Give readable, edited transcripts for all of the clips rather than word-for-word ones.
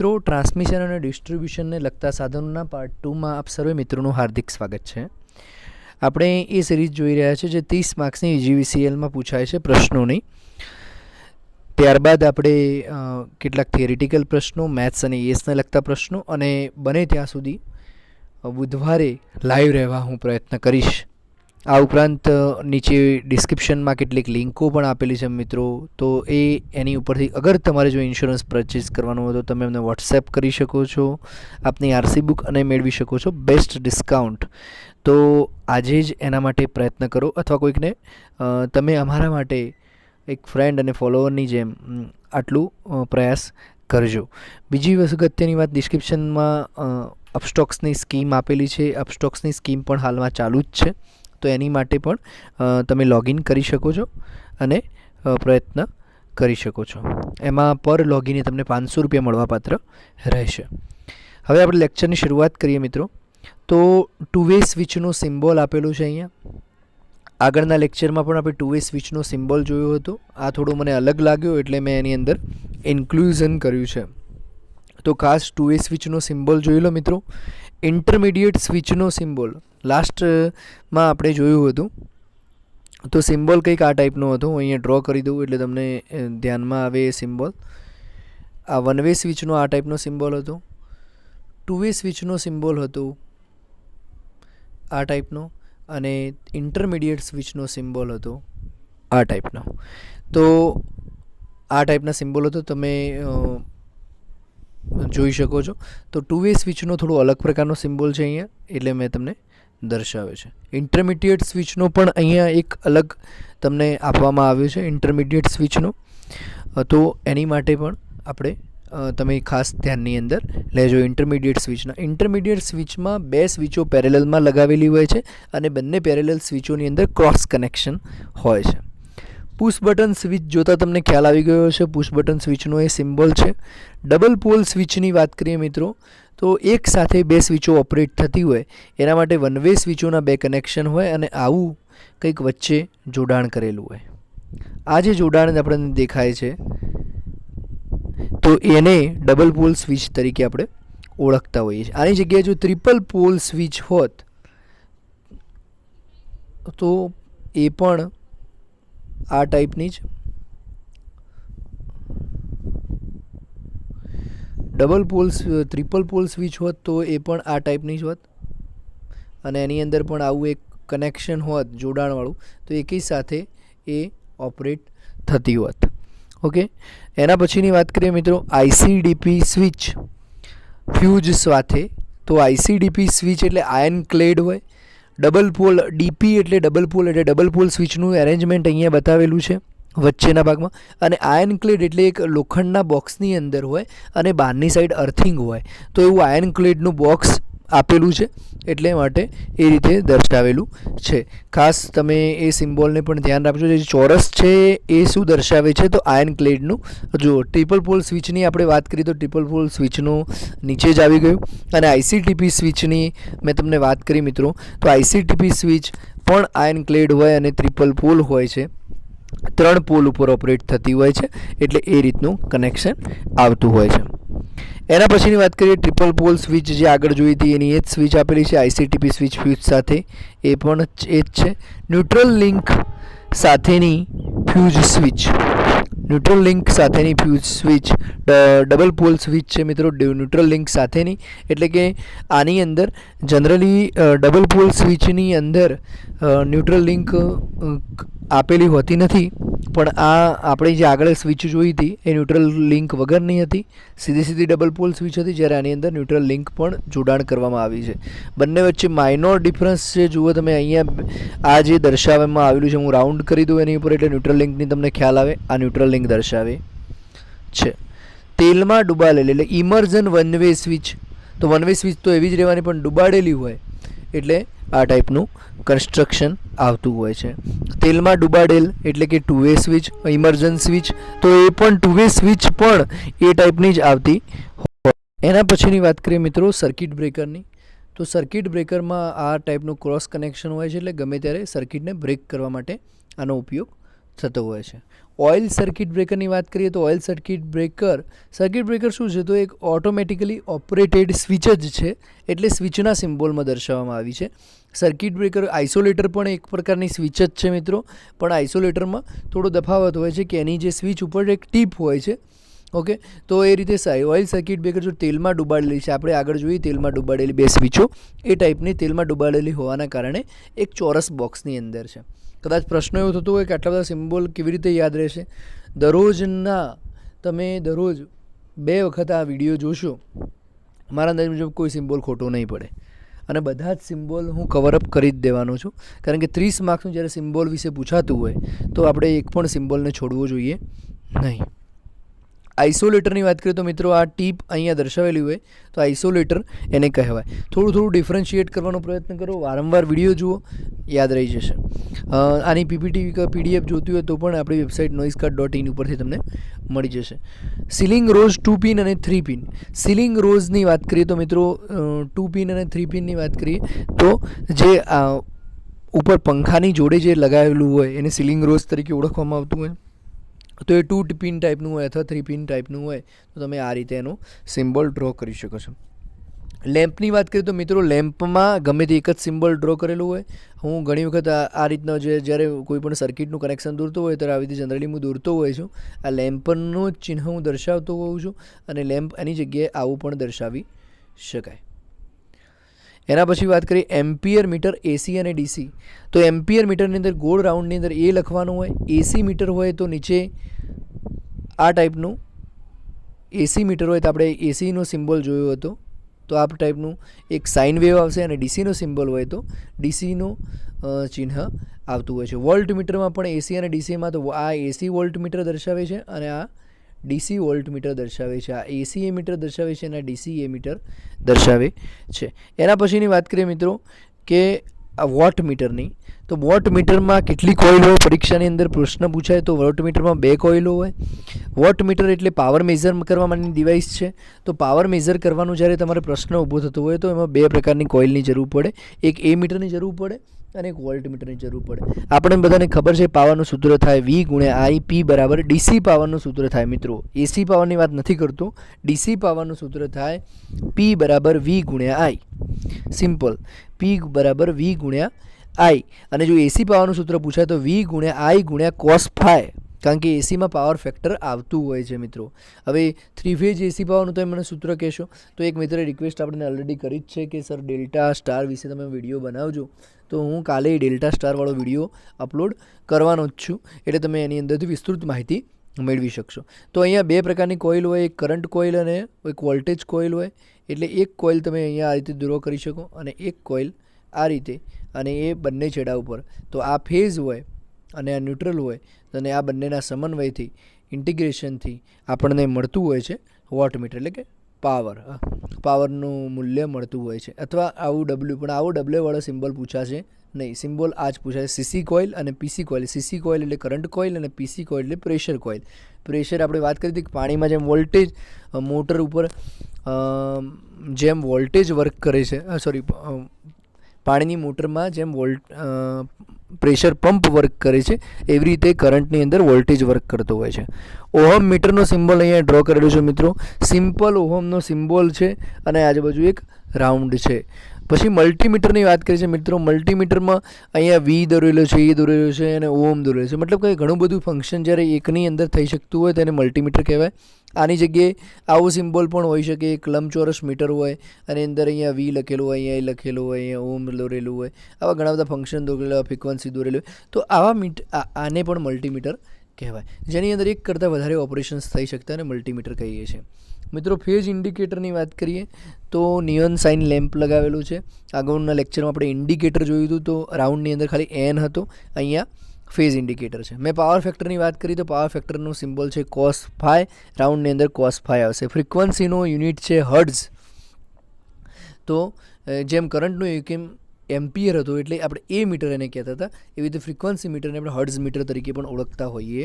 મિત્રો, ટ્રાન્સમિશન અને ડિસ્ટ્રીબ્યુશનને લગતા સાધનોના પાર્ટ 2માં આપ સર્વે મિત્રોનું હાર્દિક સ્વાગત છે. આપણે એ સિરીઝ જોઈ રહ્યા છે જે 30 માર્ક્સની GVCLમાં પૂછાય છે પ્રશ્નોની. ત્યારબાદ આપણે કેટલાક થિયરિટિકલ પ્રશ્નો, મેથ્સ અને ESને લગતા પ્રશ્નો, અને બને ત્યાં સુધી બુધવારે લાઈવ રહેવા હું પ્રયત્ન કરીશ. આ ઉપરાંત નીચે ડિસ્ક્રિપ્શનમાં કેટલીક લિંકો પણ આપેલી છે મિત્રો, તો એની ઉપરથી અગર તમારે જો ઇન્સ્યોરન્સ પરચેઝ કરવાનો હોય તો તમે અમને વોટ્સએપ કરી શકો છો, આપની RC બુક અને મેળવી શકો છો બેસ્ટ ડિસ્કાઉન્ટ. તો આજે જ એના માટે પ્રયત્ન કરો, અથવા કોઈકને તમે અમારા માટે એક ફ્રેન્ડ અને ફોલોવરની જેમ આટલું પ્રયાસ કરજો. બીજી અગત્યની વાત, ડિસ્ક્રિપ્શનમાં અપસ્ટોક્સની સ્કીમ આપેલી છે. અપસ્ટોક્સની સ્કીમ પણ હાલમાં ચાલુ જ છે, તો એની માટે પણ તમે લોગિન કરી શકો છો અને પ્રયત્ન કરી શકો છો. એમાં પર લોગિને તમને 500 રૂપિયા મળવાપાત્ર રહેશે. હવે આપણે લેક્ચરની શરૂઆત કરીએ મિત્રો. તો ટુ વે સ્વિચનો સિમ્બોલ આપેલું છે અહીંયા. આગળના લેક્ચરમાં પણ આપણે ટુ વે સ્વિચનો સિમ્બોલ જોયો હતો. આ થોડો મને અલગ લાગ્યો એટલે મેં એની અંદર ઇન્ક્લુઝન કર્યું છે. તો ખાસ ટુ વે સ્વિચનો સિમ્બોલ જોઈ લો મિત્રો. ઇન્ટરમીડિયેટ સ્વિચનો સિમ્બોલ લાસ્ટમાં આપણે જોયું હતું. તો સિમ્બોલ કંઈક આ ટાઈપનો હતો. હું અહીંયા ડ્રો કરી દઉં એટલે તમને ધ્યાનમાં આવે એ સિમ્બોલ. આ વન વે સ્વિચનો આ ટાઈપનો સિમ્બોલ હતો. ટુ વે સ્વિચનો સિમ્બોલ હતો આ ટાઈપનો, અને ઇન્ટરમીડિયેટ સ્વિચનો સિમ્બોલ હતો આ ટાઈપનો. તો આ ટાઈપના સિમ્બોલ હતો, તમે જોઈ શકો છો. તો ટુ વે સ્વિચનો થોડો અલગ પ્રકારનો સિમ્બોલ છે અહીંયા, એટલે મેં તમને દર્શાવ્યો છે. ઇન્ટરમીડિયેટ સ્વિચનો પણ અહીંયા એક અલગ તમને આપવામાં આવ્યો છે, ઇન્ટરમીડિયેટ સ્વિચનો. તો એની માટે પણ આપણે તમે ખાસ ધ્યાનની અંદર લેજો. ઇન્ટરમીડિયેટ સ્વિચમાં બે સ્વિચો પેરેલલમાં લગાવેલી હોય છે, અને બંને પેરેલલ સ્વિચોની અંદર ક્રોસ કનેક્શન હોય છે. પુશ બટન સ્વિચ જોતાં તમને ખ્યાલ આવી ગયો હશે. પુશ બટન સ્વિચનો એ સિમ્બોલ છે. ડબલ પોલ સ્વિચની વાત કરીએ મિત્રો, તો એક સાથે બે સ્વિચો ઓપરેટ થતી હોય એના માટે વન વે સ્વિચોના બે કનેક્શન હોય, અને આવું કંઈક વચ્ચે જોડાણ કરેલું હોય. આ જે જોડાણ આપણને દેખાય છે, તો એને ડબલ પોલ સ્વિચ તરીકે આપણે ઓળખતા હોઈએ છીએ. આની જગ્યાએ જો ટ્રિપલ પોલ સ્વિચ હોત તો એ પણ આ ટાઈપની જ ટ્રિપલ પોલ સ્વિચ હોત તો એ પણ આ ટાઈપની જ હોત, અને એની અંદર પણ આવું એક કનેક્શન હોત જોડાણવાળું, તો એકી સાથે એ ઓપરેટ થતી હોત. ઓકે, એના પછીની વાત કરીએ મિત્રો, ICDP સ્વિચ ફ્યુઝ સાથે. તો ICDP સ્વિચ એટલે આયન ક્લેડ હોય. ડબલ પોલ DP એટલે ડબલ પોલ સ્વિચનું એરેન્જમેન્ટ અહીંયા બતાવેલું છે વચ્ચેના ભાગમાં. અને આયન ક્લેડ એટલે એક લોખંડના બોક્સની અંદર હોય અને બહારની સાઈડ અર્થિંગ હોય. તો એવું આયન ક્લેડનું બોક્સ આપેલું છે, એટલે માટે એ રીતે દર્શાવેલું છે. ખાસ તમે એ સિમ્બોલને પણ ધ્યાન રાખજો. જે ચોરસ છે એ શું દર્શાવે છે, તો આયન ક્લેડનું. જો ટ્રિપલ પોલ સ્વિચની આપણે વાત કરીએ તો ટ્રિપલ પોલ સ્વિચનું નીચે જ આવી ગયું. અને ICDP સ્વિચની મેં તમને વાત કરી મિત્રો, તો ICDP સ્વિચ પણ આયન ક્લેડ હોય અને ટ્રિપલ પોલ હોય છે. 3 પોલ ઉપર ઓપરેટ થતી હોય છે, એટલે એ રીતનું કનેક્શન આવતું હોય છે. એના પછીની વાત કરીએ, ટ્રિપલ પોલ સ્વિચ જે આગળ જોઈ હતી એની એ જ સ્વિચ આપેલી છે ICDP સ્વિચ ફ્યુઝ સાથે. એ પણ એ જ છે. ન્યુટ્રલ લિંક સાથેની fuse switch double pole switch છે મિત્રો. ન્યુટ્રલ લિંક સાથેની એટલે કે આની અંદર જનરલી ડબલ પોલ સ્વિચની અંદર ન્યુટ્રલ લિંક આપેલી હોતી નથી, પણ આ આપણે જે આગળ સ્વિચ જોઈ હતી એ ન્યુટ્રલ લિંક વગરની હતી, સીધી ડબલ પોલ સ્વિચ હતી, જ્યારે આની અંદર ન્યુટ્રલ લિંક પણ જોડાણ કરવામાં આવી છે. બંને વચ્ચે માઇનોર ડિફરન્સ છે. જુઓ તમે અહીંયા આ જે દર્શાવવામાં આવેલું છે, હું રાઉન્ડ કરી દઉં એની ઉપર એટલે ન્યુટ્રલ લિંકની તમને ખ્યાલ આવે. આ ન્યુટ્રલ લિંક દર્શાવે છે. તેલમાં ડુબાડેલી એટલે ઇમર્ઝન વન વે સ્વિચ. તો વન વે સ્વિચ તો એવી જ રહેવાની, પણ ડુબાડેલી હોય એટલે આ ટાઈપનું કન્સ્ટ્રક્શન આવતું હોય છે. તેલમાં ડુબાડેલ એટલે કે ટુ વે સ્વિચ. ઇમર્જન સ્વિચ તો એ પણ ટુ વે સ્વિચ પણ એ ટાઈપની જ આવતી હોય. એના પછીની વાત કરીએ મિત્રો સર્કિટ બ્રેકરની. તો સર્કિટ બ્રેકરમાં આ ટાઈપનું ક્રોસ કનેક્શન હોય છે, એટલે ગમે ત્યારે સર્કિટને બ્રેક કરવા માટે આનો ઉપયોગ થતો હોય છે. ઓઇલ સર્કિટ બ્રેકરની વાત કરીએ તો ઓઇલ સર્કિટ બ્રેકર શું છે તો એક ઓટોમેટિકલી ઓપરેટેડ સ્વિચ જ છે, એટલે સ્વિચના સિમ્બોલમાં દર્શાવવામાં આવી છે. સર્કિટ બ્રેકર આઇસોલેટર પણ એક પ્રકારની સ્વિચ જ છે મિત્રો, પણ આઇસોલેટરમાં થોડો તફાવત હોય છે કે એની જે સ્વિચ ઉપર એક ટીપ હોય છે. ઓકે, તો એ રીતે ઓઇલ સર્કિટ બ્રેકર જો તેલમાં ડૂબાડેલી છે, આપણે આગળ જોઈએ તેલમાં ડૂબાડેલી બે સ્વિચો, એ ટાઈપની તેલમાં ડૂબાડેલી હોવાના કારણે એક ચોરસ બોક્સની અંદર છે. કદાચ પ્રશ્ન એવો થતો હોય કે આટલા બધા સિમ્બોલ કેવી રીતે યાદ રહેશે. તમે દરરોજ 2 વખત આ વિડીયો જોશો, મારા અંદાજ મુજબ કોઈ સિમ્બોલ ખોટો નહીં પડે અને બધા જ સિમ્બોલ હું કવરઅપ કરી જ દેવાનો છું, કારણ કે 30 માર્ક્સનું જ્યારે સિમ્બોલ વિશે પૂછાતું હોય તો આપણે એક પણ સિમ્બોલને છોડવો જોઈએ નહીં. આઇસોલેટરની વાત કરીએ તો મિત્રો આ ટીપ અહીંયા દર્શાવેલી હોય તો આઇસોલેટર એને કહેવાય. થોડું ડિફરન્શિએટ કરવાનો પ્રયત્ન કરો, વારંવાર વિડીયો જુઓ, યાદ રહી જશે. આની પીપીટી PDF જોતી હોય તો પણ આપણી વેબસાઇટ noisecard.in ઉપરથી તમને મળી જશે. સીલિંગ રોઝ 2 પિન અને 3 પિન. સીલિંગ રોઝની વાત કરીએ તો મિત્રો 2 પિન અને 3 પિનની વાત કરીએ તો જે ઉપર પંખાની જોડે જે લગાવેલું હોય એને સીલિંગ રોઝ તરીકે ઓળખવામાં આવતું હોય. તો એ 2 પિન ટાઈપનું હોય અથવા 3 પિન ટાઈપનું હોય તો તમે આ રીતે એનો સિમ્બોલ ડ્રો કરી શકો છો. લેમ્પની વાત કરીએ તો મિત્રો લેમ્પમાં ગમે તે એક જ સિમ્બોલ ડ્રો કરેલું હોય. હું ઘણી વખત આ રીતનો જ્યારે કોઈ પણ સર્કિટનું કનેક્શન દોરતો હોય ત્યારે આવી રીતે જનરલી હું દોરતો હોઉં છું. આ લેમ્પનું ચિહ્ન હું દર્શાવતો હોઉં છું અને લેમ્પ એની જગ્યાએ આવું પણ દર્શાવી શકાય. એના પછી વાત કરીએ એમ્પિયર મીટર AC અને DC. તો એમ્પિયર મીટરની અંદર ગોળ રાઉન્ડની અંદર એ લખવાનું હોય. AC મીટર હોય તો નીચે આ ટાઈપનું, AC મીટર હોય તો આપણે ACનો સિમ્બોલ જોયો હતો તો આ ટાઈપનું એક સાઇન વેવ આવશે, અને DCનો સિમ્બોલ હોય તો DCનો ચિહ્ન આવતું હોય છે. વોલ્ટ મીટરમાં પણ AC અને DCમાં તો આ AC વોલ્ટ મીટર દર્શાવે છે અને આ DC વોલ્ટ મીટર દર્શાવે છે. આ AC મીટર દર્શાવે છે અને આ DC મીટર દર્શાવે છે. એના પછીની વાત કરીએ મિત્રો કે આ વોટ મીટરની. તો વોટ મીટરમાં કેટલી કોઇલ હોય, પરીક્ષાની અંદર પ્રશ્ન પૂછાય તો વોટ મીટરમાં 2 કોઇલો હોય. વોટ મીટર એટલે પાવર મેઝર કરવા માટેની ડિવાઇસ છે. તો પાવર મેઝર કરવાનું જ્યારે તમારે પ્રશ્ન ઊભો થતો હોય તો એમાં 2 પ્રકારની કોઇલની જરૂર પડે. એક A મીટરની જરૂર પડે અને એક વોલ્ટ મીટરની જરૂર પડે. આપણે બધાને ખબર છે પાવરનું સૂત્ર થાય V × I, P બરાબર DC પાવરનું સૂત્ર થાય મિત્રો. AC પાવરની વાત નથી કરતો, DC પાવરનું સૂત્ર થાય P બરાબર V × I. સિમ્પલ, P બરાબર V × I. અને જો AC પાવરનું સૂત્ર પૂછાય તો V × I × cos phi, કારણ કે ACમાં પાવર ફેક્ટર આવતું હોય છે મિત્રો. હવે 3 ફેઝ AC પાવરનું તમે મને સૂત્ર કહેશો તો એક મિત્રે રિક્વેસ્ટ આપણે ઓલરેડી કરી જ છે કે સર ડેલ્ટા સ્ટાર વિશે તમે વિડીયો બનાવજો, તો હું કાલે ડેલ્ટા સ્ટારવાળો વિડીયો અપલોડ કરવાનો જ છું, એટલે તમે એની અંદરથી વિસ્તૃત માહિતી મેળવી શકશો. તો અહીંયા 2 પ્રકારની કોઇલ હોય, એક કરંટ કોઇલ અને એક વોલ્ટેજ કોઇલ હોય. એટલે એક કોઇલ તમે અહીંયા આ રીતે ડ્રો કરી શકો અને એક કોઇલ આ રીતે, અને એ બંને છેડા ઉપર. તો આ ફેઝ હોય અને આ ન્યુટ્રલ હોય, અને આ બંનેના સમન્વયથી ઇન્ટિગ્રેશનથી આપણને મળતું હોય છે વોટ મીટર, એટલે કે પાવરનું મૂલ્ય મળતું હોય છે. અથવા આવું W, પણ આવો W વાળો સિમ્બોલ પૂછાશે નહીં. સિમ્બોલ આ જ પૂછાય CC કોઇલ અને PC કોઇલ. CC કોઇલ એટલે કરંટ કોઇલ અને PC કોઇલ એટલે પ્રેશર કોઇલ. પ્રેશર આપણે વાત કરી હતી કે પાણીમાં જેમ વોલ્ટેજ મોટર ઉપર જેમ વોલ્ટેજ વર્ક કરે છે, પાણીની મોટરમાં જેમ પ્રેશર પંપ વર્ક કરે છે એવી રીતે કરંટની અંદર વોલ્ટેજ વર્ક કરતો હોય છે. ઓહમ મીટરનો સિમ્બોલ અહીંયા ડ્રો કરેલો છે મિત્રો. સિમ્પલ ઓહમનો સિમ્બોલ છે અને આજુબાજુ એક રાઉન્ડ છે. પછી મલ્ટીમીટરની વાત કરીએ છીએ મિત્રો. મલ્ટીમીટરમાં અહીંયા V દોરેલો છે, E દોરેલો છે અને ઓહમ દોરેલો છે. મતલબ કે ઘણું બધું ફંક્શન જ્યારે એકની અંદર થઈ શકતું હોય તેને મલ્ટીમીટર કહેવાય. આની જગ્યાએ આવો સિમ્બોલ પણ હોઈ શકે. એક લંબચોરસ મીટર હોય અને અંદર અહીંયા V લખેલું હોય, અહીંયા E લખેલું હોય, અહીંયા ઓહમ દોરેલું હોય. આવા ઘણા બધા ફંક્શન દોરેલા, ફ્રિક્વન્સી દોરેલું હોય. તો આને પણ મલ્ટીમીટર કહેવાય, જેની અંદર એક કરતાં વધારે ઓપરેશન્સ થઈ શકતા અને મલ્ટીમીટર કહીએ છીએ મિત્રો. ફેઝ ઇન્ડિકેટરની વાત કરીએ તો નિયોન સાઇન લેમ્પ લગાવેલું છે. આગળના લેક્ચરમાં આપણે ઇન્ડિકેટર જોયું હતું તો રાઉન્ડની અંદર ખાલી N હતો, અહીંયા ફેઝ ઇન્ડિકેટર છે. મેં પાવર ફેક્ટરની વાત કરી તો પાવર ફેક્ટરનું સિમ્બોલ છે cos phi, રાઉન્ડની અંદર cos phi આવશે. ફ્રિક્વન્સીનો યુનિટ છે હર્ટ્ઝ. તો જેમ કરંટનું એકમ એમ્પિયર હતો એટલે આપણે A મીટર એને કહેતા હતા, એવી રીતે ફ્રિક્વન્સી મીટરને આપણે હર્ટ્ઝ મીટર તરીકે પણ ઓળખતા હોઈએ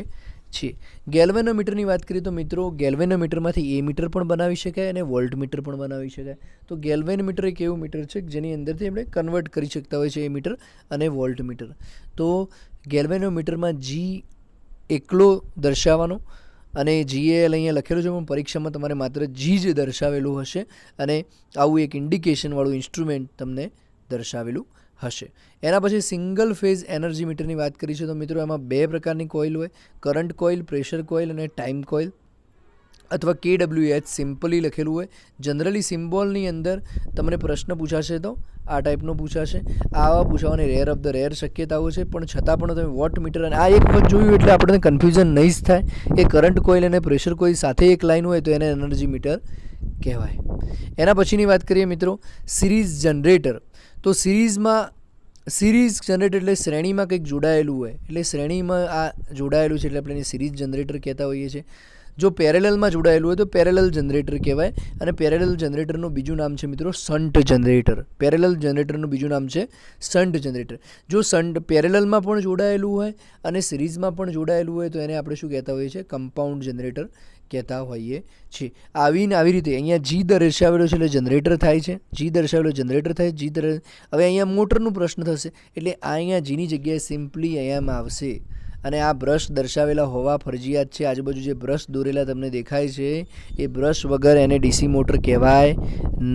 છીએ. ગેલ્વેનોમીટરની વાત કરીએ તો મિત્રો ગેલ્વેનોમીટરમાંથી A મીટર પણ બનાવી શકાય અને વોલ્ટ મીટર પણ બનાવી શકાય. તો ગેલ્વેનોમીટર એક એવું મીટર છે જેની અંદરથી આપણે કન્વર્ટ કરી શકતા હોય છે A મીટર અને વોલ્ટ મીટર. તો ગેલ્વેનોમીટરમાં G એકલો દર્શાવવાનો અને GAL અહીંયા લખેલું છે પણ પરીક્ષામાં તમારે માત્ર G જ દર્શાવેલું હશે અને આવું એક ઇન્ડિકેશનવાળું ઇન્સ્ટ્રુમેન્ટ તમને દર્શાવેલું હશે. એના પછી સિંગલ ફેઝ એનર્જી મીટરની વાત કરી છે તો મિત્રો એમાં 2 પ્રકારની કોઇલ હોય, કરંટ કોઇલ, પ્રેશર કોઇલ અને ટાઈમ કોઇલ અથવા KWH સિમ્પલી લખેલું હોય. જનરલી સિમ્બોલની અંદર તમને પ્રશ્ન પૂછાશે તો આ ટાઈપનો પૂછાશે. આવા પૂછવાની રેર ઓફ ધ રેર શક્યતાઓ છે, પણ છતાં પણ તમે વોટ મીટર અને આ એક વખત જોયું એટલે આપણને કન્ફ્યુઝન નહીં જ થાય. એ કરંટ કોઇલ અને પ્રેશર કોઇલ સાથે એક લાઈન હોય તો એને એનર્જી મીટર કહેવાય. એના પછીની વાત કરીએ મિત્રો સિરીઝ જનરેટર. તો સિરીઝ જનરેટર એટલે શ્રેણીમાં કંઈક જોડાયેલું હોય, એટલે શ્રેણીમાં આ જોડાયેલું છે એટલે આપણે એને સિરીઝ જનરેટર કહેતા હોઈએ છીએ. જો પેરેલલમાં જોડાયેલું હોય તો પેરેલલ જનરેટર કહેવાય અને પેરેલલ જનરેટરનું બીજું નામ છે મિત્રો શન્ટ જનરેટર. પેરેલલ જનરેટરનું બીજું નામ છે શન્ટ જનરેટર. જો પેરેલલમાં પણ જોડાયેલું હોય અને સિરીઝમાં પણ જોડાયેલું હોય તો એને આપણે શું કહેતા હોઈએ છીએ? કમ્પાઉન્ડ જનરેટર કહેતા હોઈએ છીએ. આવી રીતે અહીંયા G દર્શાવેલો છે એટલે જનરેટર થાય છે. G દર્શાવેલો જનરેટર થાય. હવે અહીંયા મોટરનું પ્રશ્ન થશે એટલે આ અહીંયા Gની જગ્યાએ સિમ્પલી અહીંયામાં આવશે અને આ બ્રશ દર્શાવેલા હોવા ફરજિયાત છે. આજુબાજુ જે બ્રશ દોરેલા તમને દેખાય છે એ બ્રશ વગર એને DC મોટર કહેવાય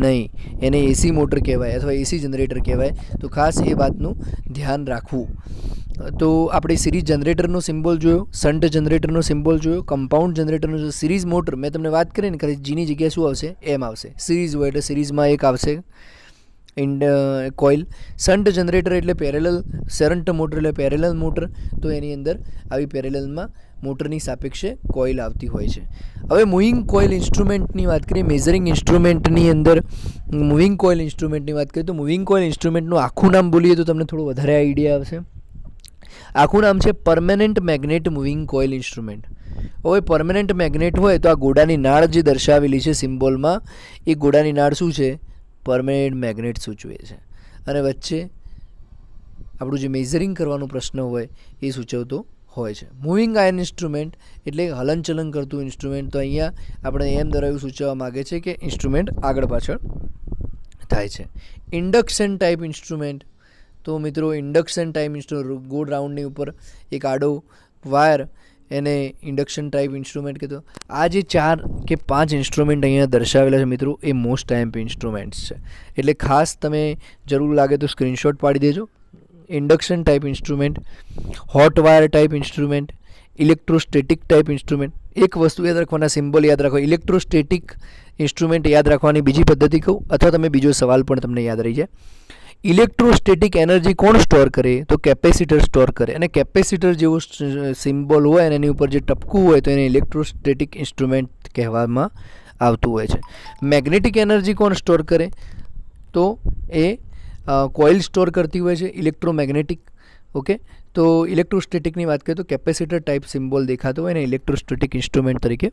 નહીં, એને AC મોટર કહેવાય અથવા AC જનરેટર કહેવાય. તો ખાસ એ વાતનું ધ્યાન રાખવું. તો આપણે સિરીઝ જનરેટરનો સિમ્બોલ જોયો, શન્ટ જનરેટરનો સિમ્બોલ જોયો, કમ્પાઉન્ડ જનરેટરનો જોયો. સિરીઝ મોટર મેં તમને વાત કરી ને ખાલી Gની જગ્યાએ શું આવશે? એમ આવશે. સિરીઝ હોય એટલે સિરીઝમાં એક આવશે કોઇલ. શન્ટ જનરેટર એટલે પેરેલલ, શન્ટ મોટર એટલે પેરેલલ મોટર. તો એની અંદર આવી પેરેલલમાં મોટરની સાપેક્ષે કોઇલ આવતી હોય છે. હવે મૂવિંગ કોઇલ ઇન્સ્ટ્રુમેન્ટની વાત કરીએ. મેઝરિંગ ઇન્સ્ટ્રુમેન્ટની અંદર મૂવિંગ કોઇલ ઇન્સ્ટ્રુમેન્ટની વાત કરીએ તો મૂવિંગ કોઇલ ઇન્સ્ટ્રુમેન્ટનું આખું નામ બોલીએ તો તમને થોડું વધારે આઈડિયા આવશે. આખું નામ છે permanent magnet moving coil instrument. હવે પરમેનન્ટ મેગ્નેટ હોય તો આ ગોળાની નાળ જે દર્શાવેલી છે સિમ્બોલમાં, એ ગોળાની નાળ શું છે? પરમેનન્ટ મેગ્નેટ સૂચવે છે. અને વચ્ચે આપણું જે મેઝરિંગ કરવાનો પ્રશ્ન હોય એ સૂચવતો હોય છે. મૂવિંગ આયર્ન ઇન્સ્ટ્રુમેન્ટ એટલે હલનચલન કરતું ઇન્સ્ટ્રુમેન્ટ. તો અહીંયા આપણે એમ દ્વારા એવું સૂચવવા માગે છે કે ઇન્સ્ટ્રુમેન્ટ આગળ પાછળ થાય છે. Induction type instrument. તો મિત્રો ઇન્ડક્શન ટાઈપ ઇન્સ્ટ્રુમેન્ટ ગોળ રાઉન્ડની ઉપર એક આડો વાયર, એને ઇન્ડક્શન ટાઈપ ઇન્સ્ટ્રુમેન્ટ કહેતો. આ જે 4 કે 5 ઇન્સ્ટ્રુમેન્ટ અહીંયા દર્શાવેલા છે મિત્રો એ મોસ્ટ ટાઈપ ઇન્સ્ટ્રુમેન્ટ્સ છે, એટલે ખાસ તમે જરૂર લાગે તો સ્ક્રીનશોટ પાડી દેજો. Induction type instrument, hot wire type instrument, electrostatic type instrument. એક વસ્તુ યાદ રાખવાના, સિમ્બોલ યાદ રાખો. ઇલેક્ટ્રોસ્ટેટિક ઇન્સ્ટ્રુમેન્ટ યાદ રાખવાની બીજી પદ્ધતિ કહું અથવા તમે બીજો સવાલ પણ તમને યાદ રહી જાય. ઇલેક્ટ્રોસ્ટેટિક એનર્જી કોણ સ્ટોર કરે? તો કેપેસિટર સ્ટોર કરે. અને કેપેસિટર જેવો સિમ્બોલ હોય અને એની ઉપર જે ટપકું હોય તો એને ઇલેક્ટ્રોસ્ટેટિક ઇન્સ્ટ્રુમેન્ટ કહેવામાં આવતું હોય છે. મેગ્નેટિક એનર્જી કોણ સ્ટોર કરે? તો એ કોઇલ સ્ટોર કરતી હોય છે, ઇલેક્ટ્રોમેગ્નેટિક. ઓકે, તો ઇલેક્ટ્રોસ્ટેટિકની વાત કરીએ તો કેપેસિટર ટાઈપ સિમ્બોલ દેખાતો હોય એને ઇલેક્ટ્રોસ્ટેટિક ઇન્સ્ટ્રુમેન્ટ તરીકે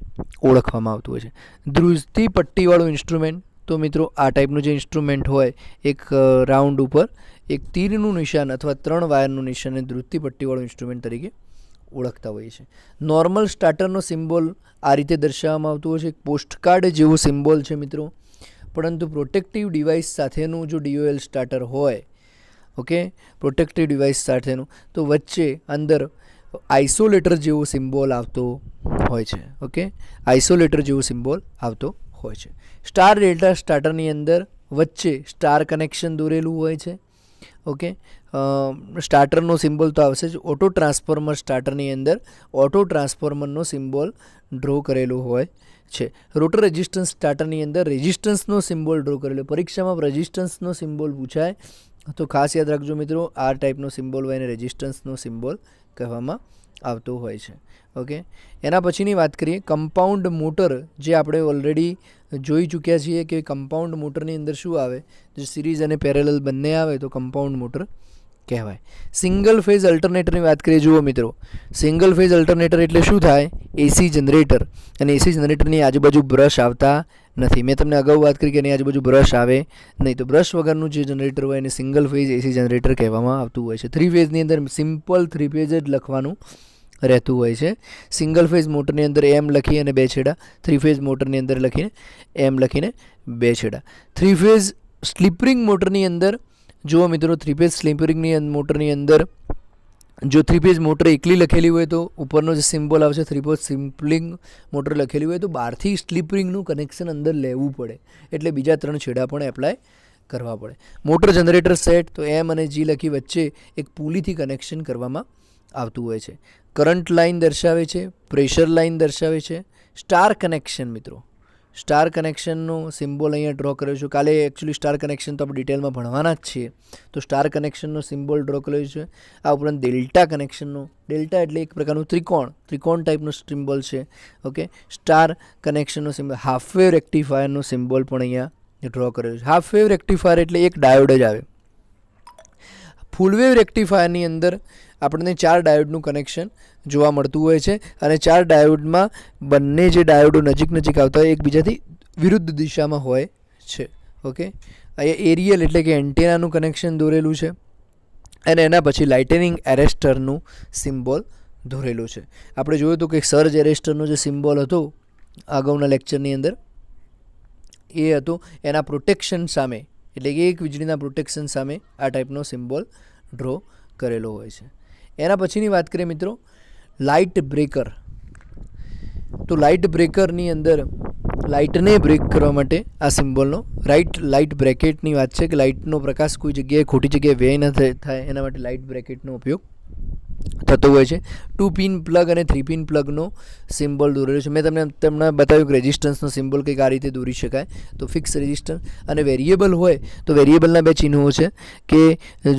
ઓળખવામાં આવતું હોય છે. ધ્રુજતી પટ્ટીવાળું ઇન્સ્ટ્રુમેન્ટ. તો મિત્રો આ ટાઈપનું જે ઇન્સ્ટ્રુમેન્ટ હોય એક રાઉન્ડ ઉપર એક તીરનું નિશાન અથવા 3 વાયરનું નિશાન ધ્રુજતી પટ્ટીવાળું ઇન્સ્ટ્રુમેન્ટ તરીકે ઓળખતા હોઈએ છીએ. નોર્મલ સ્ટાર્ટરનો સિમ્બોલ આ રીતે દર્શાવવામાં આવતું હોય છે. પોસ્ટકાર્ડ જેવો સિમ્બોલ છે મિત્રો, પરંતુ પ્રોટેક્ટિવ ડિવાઇસ સાથેનું જો DOL સ્ટાર્ટર હોય, ઓકે, પ્રોટેક્ટિવ ડિવાઇસ સાથેનું, તો વચ્ચે અંદર આઇસોલેટર જેવો સિમ્બોલ આવતો હોય છે. ઓકે, આઇસોલેટર જેવો સિમ્બોલ આવતો હોય છે. સ્ટાર ડેલ્ટા સ્ટાર્ટરની અંદર વચ્ચે સ્ટાર કનેક્શન દોરેલું હોય છે. ઓકે, સ્ટાર્ટરનો સિમ્બોલ તો આવશે જ. ઓટો ટ્રાન્સફોર્મર સ્ટાર્ટરની અંદર ઓટો ટ્રાન્સફોર્મરનો સિમ્બોલ ડ્રો કરેલો હોય છે. રોટર રેઝિસ્ટન્સ સ્ટાર્ટરની અંદર રેઝિસ્ટન્સનો સિમ્બોલ ડ્રો કરેલો. પરીક્ષામાં રેઝિસ્ટન્સનો સિમ્બોલ પૂછાય તો ખાસ યાદ રાખજો મિત્રો, આ ટાઈપનો સિમ્બોલ હોય એને રેઝિસ્ટન્સનો સિમ્બોલ કહેવામાં આવતો હોય છે. ઓકે, એના પછીની વાત કરીએ કમ્પાઉન્ડ મોટર, જે આપણે ઓલરેડી જોઈ ચૂક્યા છીએ કે કમ્પાઉન્ડ મોટરની અંદર શું આવે? જો સિરીઝ અને પેરેલલ બંને આવે તો કમ્પાઉન્ડ મોટર કહેવાય. સિંગલ ફેઝ અલ્ટરનેટરની વાત કરીએ. જુઓ મિત્રો, સિંગલ ફેઝ અલ્ટરનેટર એટલે શું થાય? AC generator. અને AC જનરેટરની આજુબાજુ બ્રશ આવતા નથી. મેં તમને અગાઉ વાત કરી કે એની આજુબાજુ બ્રશ આવે નહીં, તો બ્રશ વગરનું જે જનરેટર હોય એને સિંગલ ફેઝ AC જનરેટર કહેવામાં આવતું હોય છે. 3 ફેઝની અંદર સિમ્પલ 3 ફેઝ જ લખવાનું રહેતું હોય છે. સિંગલ ફેઝ મોટરની અંદર M લખી અને 2 છેડા, 3 ફેઝ મોટરની અંદર લખીને M લખીને 2 છેડા. 3 ફેઝ સ્લીપ રિંગ મોટરની અંદર જુઓ મિત્રો, 3 ફેઝ સ્લીપ રિંગની મોટરની અંદર જો 3 ફેઝ મોટર એકલી લખેલી હોય તો ઉપરનો જે સિમ્બોલ આવશે 3 ફેઝ સ્પ્લિંગ મોટર લખેલી હોય તો બહારથી સ્લીપ રિંગનું કનેક્શન અંદર લેવું પડે, એટલે બીજા 3 છેડા પણ એપ્લાય કરવા પડે. મોટર જનરેટર સેટ તો એમ અને જી લખી વચ્ચે એક પુલીથી કનેક્શન કરવામાં આવતું હોય છે. કરંટ લાઇન દર્શાવે છે, પ્રેશર લાઇન દર્શાવે છે. સ્ટાર કનેક્શન મિત્રો, સ્ટાર કનેક્શનનો સિમ્બોલ અહીંયા ડ્રો કર્યો છે. કાલે એકચ્યુઅલી સ્ટાર કનેક્શન તો આપણે ડિટેલમાં ભણવાના જ છીએ, તો સ્ટાર કનેક્શનનો સિમ્બોલ ડ્રો કર્યો છે. આ ઉપરાંત ડેલ્ટા કનેક્શનનો, ડેલ્ટા એટલે એક પ્રકારનું ત્રિકોણ ટાઈપનો સિમ્બોલ છે. ઓકે, સ્ટાર કનેક્શનનો સિમ્બોલ. હાફ વેવ રેક્ટિફાયરનો સિમ્બોલ પણ અહીંયા ડ્રો કર્યો છે. હાફ વેવ રેક્ટિફાયર એટલે એક ડાયોડ જ આવે. ફૂલ વેવ રેક્ટિફાયરની અંદર આપણને 4 ડાયોડનું કનેક્શન જોવા મળતું હોય છે, અને 4 ડાયોડમાં બંને જે ડાયોડો નજીક આવતા હોય એકબીજાથી વિરુદ્ધ દિશામાં હોય છે. ઓકે, અહીંયા એરિયલ એટલે કે એન્ટેનાનું કનેક્શન દોરેલું છે, અને એના પછી લાઇટનિંગ એરેસ્ટરનું સિમ્બોલ દોરેલું છે. આપણે જોયું હતું કે સર્જ એરેસ્ટરનો જે સિમ્બોલ હતો અગાઉના લેક્ચરની અંદર, એ હતું એના પ્રોટેક્શન સામે, એટલે કે એક વીજળીના પ્રોટેક્શન સામે આ ટાઈપનો સિમ્બોલ ડ્રો કરેલો હોય છે. એના પછીની વાત કરીએ મિત્રો, લાઇટ બ્રેકર. તો લાઇટ બ્રેકરની અંદર લાઇટને બ્રેક કરવા માટે આ સિમ્બોલનો લાઇટ બ્રેકેટની વાત છે, કે લાઇટનો પ્રકાશ કોઈ જગ્યાએ ખોટી જગ્યાએ વ્યય ન થાય એના માટે લાઇટ બ્રેકેટનો ઉપયોગ થતો હોય છે. 2 પિન પ્લગ અને 3 પિન પ્લગનો સિમ્બોલ દોરેલો છે. મેં તમને બતાવ્યું કે રેઝિસ્ટન્સનો સિમ્બોલ કંઈક આ રીતે દોરી શકાય. તો ફિક્સ રેઝિસ્ટન્સ અને વેરિયેબલ હોય તો વેરિયેબલના 2 ચિહ્નો છે, કે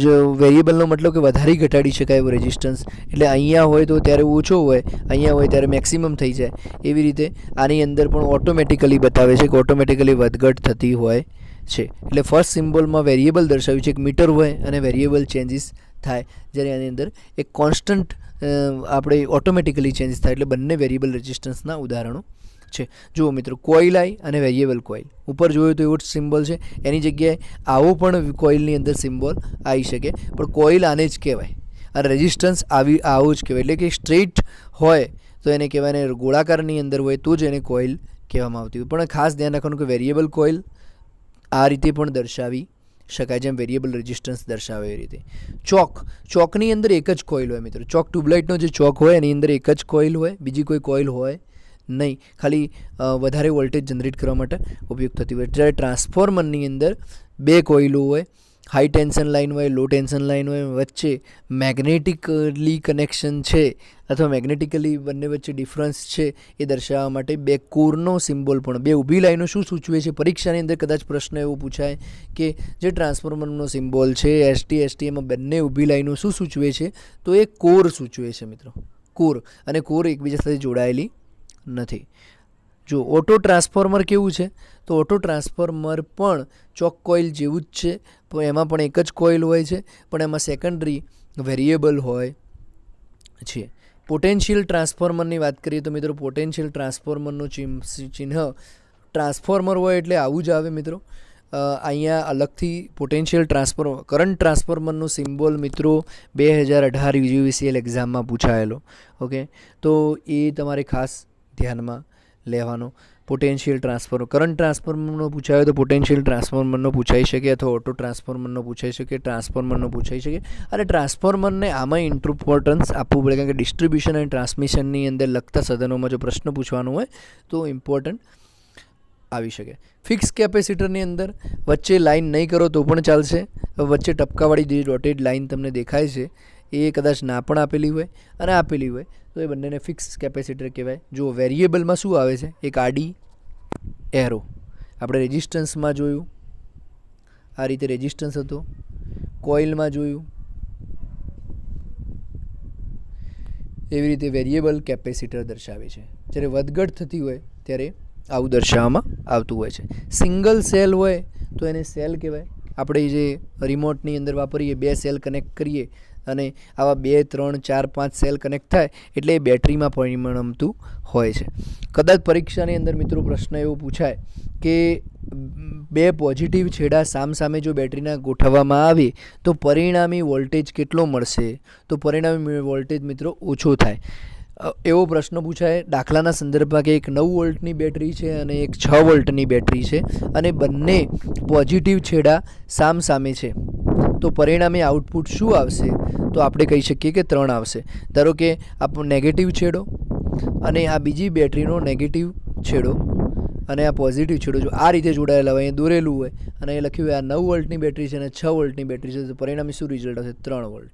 જો વેરિયેબલનો મતલબ કે વધારી ઘટાડી શકાય એવો રેઝિસ્ટન્સ, એટલે અહીંયા હોય તો ત્યારે ઓછો હોય, અહીંયા હોય ત્યારે મેક્સિમમ થઈ જાય. એવી રીતે આની અંદર પણ ઓટોમેટિકલી બતાવે છે કે ઓટોમેટિકલી વધઘટ થતી હોય છે. એટલે ફર્સ્ટ સિમ્બોલમાં વેરિયેબલ દર્શાવ્યું છે, એક મીટર હોય અને વેરિયેબલ ચેન્જીસ થાય, જ્યારે આની અંદર એક કોન્સ્ટન્ટ આપણે ઓટોમેટિકલી ચેન્જીસ થાય. એટલે બંને વેરિયેબલ રેઝિસ્ટન્સના ઉદાહરણો છે. જુઓ મિત્રો, કોઇલ આઈ અને વેરિયેબલ કોઇલ ઉપર જોયું તો એવો જ સિમ્બોલ છે, એની જગ્યાએ આવો પણ કોઇલની અંદર સિમ્બોલ આવી શકે, પણ કોઇલ આને જ કહેવાય, અને રેઝિસ્ટન્સ આવું જ કહેવાય. એટલે કે સ્ટ્રેટ હોય તો એને કહેવાય, ને ગોળાકારની અંદર હોય તો જ એને કોઇલ કહેવામાં આવતી હોય. પણ ખાસ ધ્યાન રાખવાનું કે વેરિયેબલ કોઇલ આ રીતે પણ દર્શાવી શકાય, જેમ વેરિયેબલ રેઝિસ્ટન્સ દર્શાવે એ રીતે. ચોકની અંદર એક જ કોઇલ હોય મિત્રો. ટ્યુબલાઇટનો જે ચોક હોય એની અંદર એક જ કોઇલ હોય, બીજી કોઈ કોઇલ હોય નહીં, ખાલી વધારે વોલ્ટેજ જનરેટ કરવા માટે ઉપયોગ થતી હોય. જ્યારે ટ્રાન્સફોર્મરની અંદર 2 કોઇલો હોય, હાઈ ટેન્શન લાઇન હોય, લો ટેન્શન લાઇન હોય, વચ્ચે મેગ્નેટિકલી કનેક્શન છે અથવા મેગ્નેટિકલી બંને વચ્ચે ડિફરન્સ છે એ દર્શાવવા માટે 2 કોરનો સિમ્બોલ પણ. 2 ઊભી લાઈનો શું સૂચવે છે? પરીક્ષાની અંદર કદાચ પ્રશ્ન એવો પૂછાય કે જે ટ્રાન્સફોર્મરનો સિમ્બોલ છે એસટીએમાં બંને ઊભી લાઈનો શું સૂચવે છે? તો એ કોર સૂચવે છે મિત્રો, કોર. અને કોર એકબીજા સાથે જોડાયેલી નથી. જો ઓટો ટ્રાન્સફોર્મર કેવું છે, તો ઓટો ટ્રાન્સફોર્મર પણ ચોક કોઇલ જેવું જ છે, પણ એમાં પણ એક જ કોઇલ હોય છે, પણ એમાં સેકન્ડરી વેરિયેબલ હોય છે. પોટેન્શિયલ ટ્રાન્સફોર્મરની વાત કરીએ તો મિત્રો, પોટેન્શિયલ ટ્રાન્સફોર્મરનું ચિહ્ન ટ્રાન્સફોર્મર હોય એટલે આવું જ આવે મિત્રો. અહીંયા અલગથી પોટેન્શિયલ કરંટ ટ્રાન્સફોર્મરનો સિમ્બોલ મિત્રો 2018 UGVCL એક્ઝામમાં પૂછાયેલો. ઓકે, તો એ તમારે ખાસ ધ્યાનમાં લેવાનો. પોટેન્શિયલ કરંટ ટ્રાન્સફોર્મરનો પૂછાયો તો પોટેન્શિયલ ટ્રાન્સફોર્મરનો પૂછાઈ શકે, અથવા ઓટો ટ્રાન્સફોર્મરનો પૂછાઈ શકે, ટ્રાન્સફોર્મરનો પૂછાઈ શકે. અને ટ્રાન્સફોર્મરને આમાં ઇમ્પોર્ટન્સ આપવું પડે, કારણ કે ડિસ્ટ્રીબ્યુશન અને ટ્રાન્સમિશનની અંદર લગતા સાધનોમાં જો પ્રશ્ન પૂછવાનો હોય તો ઇમ્પોર્ટન્ટ આવી શકે. ફિક્સ કેપેસિટરની અંદર વચ્ચે લાઇન નહીં કરો તો પણ ચાલશે. વચ્ચે ટપકાવાળી જે ડોટેડ લાઇન તમને દેખાય છે એ કદાચ ના પણ આપેલી હોય અને આપેલી હોય તો એ બંનેને ફિક્સ કેપેસિટર કહેવાય. જો વેરિયેબલમાં શું આવે છે? એક આડી એરો. આપણે રેઝિસ્ટન્સમાં જોયું આ રીતે રેઝિસ્ટન્સ હતો, કોઇલમાં જોયું એવી રીતે વેરિયેબલ કેપેસિટર દર્શાવે છે. જ્યારે વધઘટ થતી હોય ત્યારે આવું દર્શાવવામાં આવતું હોય છે. સિંગલ સેલ હોય તો એને સેલ કહેવાય. આપણે જે રિમોટની અંદર વાપરીએ 2 સેલ કનેક્ટ કરીએ અને આવા 2, 3, 4, 5 સેલ કનેક્ટ થાય એટલે એ બેટરીમાં પરિણમતું હોય છે. કદાચ પરીક્ષાની અંદર મિત્રો પ્રશ્ન એવો પૂછાય કે 2 પોઝિટિવ છેડા સામસામે જો બેટરીના ગોઠવવામાં આવે તો પરિણામી વોલ્ટેજ કેટલો મળશે? તો પરિણામી વોલ્ટેજ મિત્રો ઓછો થાય એવો પ્રશ્ન પૂછાય. દાખલાના સંદર્ભમાં કે એક 9 વોલ્ટની બેટરી છે અને એક 6 વોલ્ટની બેટરી છે, અને બંને પોઝિટિવ છેડા સામસામે છે. તો પરિણામે આઉટપુટ શું આવશે? તો આપણે કહી શકીએ કે 3 આવશે. ધારો કે આ નેગેટિવ છેડો અને આ બીજી બેટરીનો નેગેટિવ છેડો અને આ પોઝિટિવ છેડો જો આ રીતે જોડાયેલા હોય, અહીં દોરેલું હોય અને એ લખ્યું હોય આ 9 વોલ્ટની બેટરી છે અને 6 વોલ્ટની બેટરી છે, તો પરિણામે શું રિઝલ્ટ આવશે? 3 વોલ્ટ.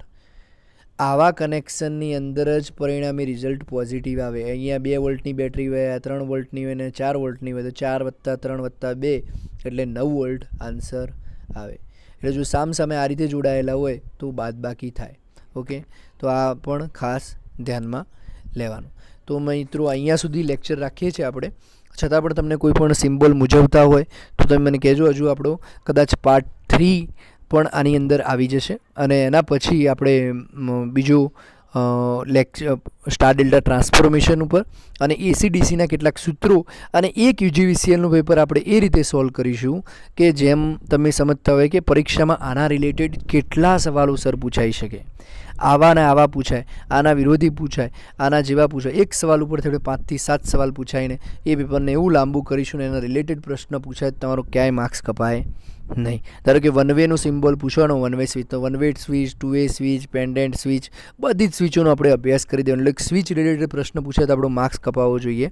આવા કનેક્શનની અંદર જ પરિણામે રિઝલ્ટ પોઝિટિવ આવે. અહીંયા 2 વોલ્ટની બેટરી હોય, 3 વોલ્ટની હોય અને 4 વોલ્ટની હોય, તો 4 + 3 + 2 એટલે 9 વોલ્ટ આન્સર આવે. એટલે જો સામસામે આ રીતે જોડાયેલા હોય તો બાદબાકી થાય. ઓકે, તો આ પણ ખાસ ધ્યાનમાં લેવાનું. તો મિત્રો અહીંયા સુધી લેક્ચર રાખીએ છીએ આપણે. છતાં પણ તમને કોઈ પણ સિમ્બોલ મૂંઝવતા હોય તો તમે મને કહેજો. હજુ આપણો કદાચ પાર્ટ 3 પણ આની અંદર આવી જશે અને એના પછી આપણે બીજું લેક્ચર સ્ટાર ડેલ્ટા ટ્રાન્સફોર્મેશન ઉપર અને એસીડીસીના કેટલાક સૂત્રો અને એક યુજીવીસીએલનું પેપર આપણે એ રીતે સોલ્વ કરીશું કે જેમ તમે સમજતા હોય કે પરીક્ષામાં આના રિલેટેડ કેટલા સવાલો સર પૂછાઈ શકે. આવાને આવા પૂછાય, આના વિરોધી પૂછાય, આના જેવા પૂછાય. એક સવાલ ઉપર થોડે 5 થી 7 સવાલ પૂછાઈને એ પેપરને એવું લાંબુ કરીશું ને એના રિલેટેડ પ્રશ્ન પૂછાય તમારો ક્યાંય માર્ક્સ કપાય નહીં. ધારો કે વન વેનું સિમ્બોલ પૂછવાનો, વન વે સ્વિચ, તો one way switch, two way switch, pendant switch, બધી જ સ્વિચોનો આપણે અભ્યાસ કરી દેવાનો. એટલે સ્વિચ રિલેટેડ પ્રશ્ન પૂછાય તો આપણો માર્ક્સ કપાવવો જોઈએ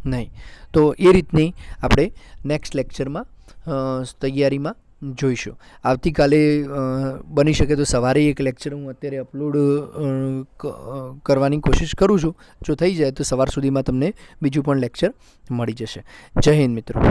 નહીં. તો એ રીતની આપણે નેક્સ્ટ લેક્ચરમાં તૈયારીમાં જોઈશું. આવતીકાલે બની શકે તો સવારે એક લેક્ચર હું અત્યારે અપલોડ કરવાની કોશિશ કરું છું. જો થઈ જાય તો સવાર સુધીમાં તમને બીજું પણ લેક્ચર મળી જશે. જય હિન્દ મિત્રો.